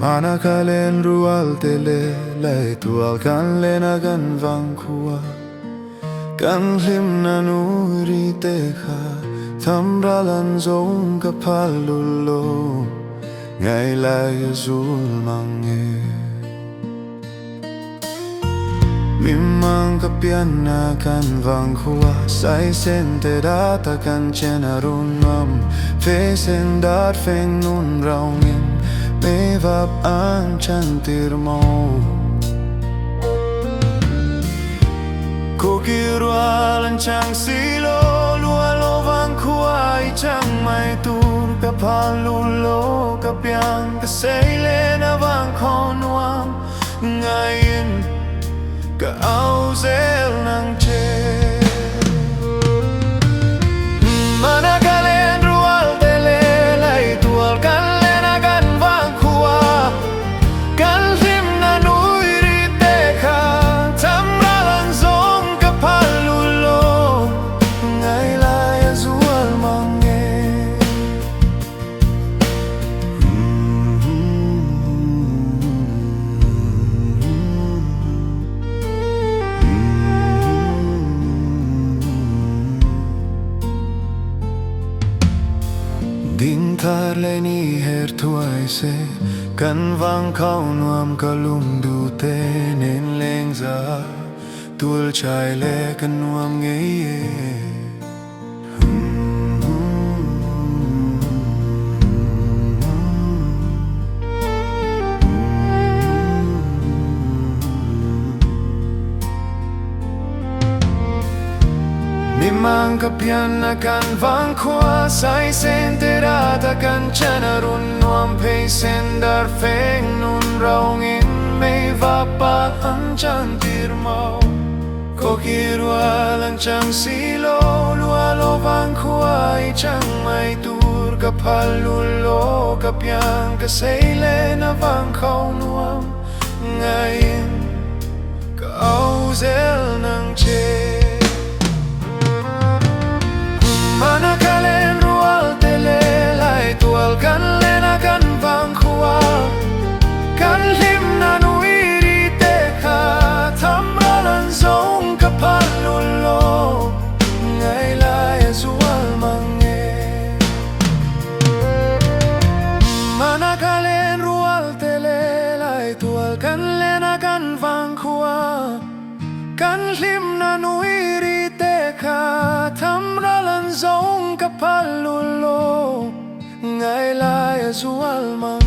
Mana kalen rual tele lai tual kan lena kan vangkua kan lim na nuri tekha thamralan zong kapalulo ngai lai azul mange Mimang kapian na kan vangkua sai sen te data kan chenarun mam fe sen dar feng nun raungin me vap an chantir mo Kukirualan chang silo lualo vangkuai chang mai tur kapalulo kapiang kasayle na vangkonuam ngayon ka auzel nang che Manakalen rual tele lai tual kan lena kan vangkua kan lim na nuiri tekha tamralan zong kapalulo ngai lai azul mange Din thar le ni her tuai se kan vang khao nuam kalum du te nen leng za tul chai le kan nuam nge ye Mimang kapian na kan vangkua sai sen te data kan chanarun nuam pei sen dar feng nun raungin mei vapa an chantir mau Kokirualan chang silo lualo vangkua I chang mai tur kapalulo kapiang kasayle na vangkau nuam ngayon ka auzel nang che Manakalen rual tele lai tual kan lena kan vangkua kan lim na nuiri tekha thamralan zong kapalulo ngai lai azul mange Manakalen rual tele lai tual kan lena kan vangkua kan lim na nuiri tekha zong kapalulo ngai lai azul mang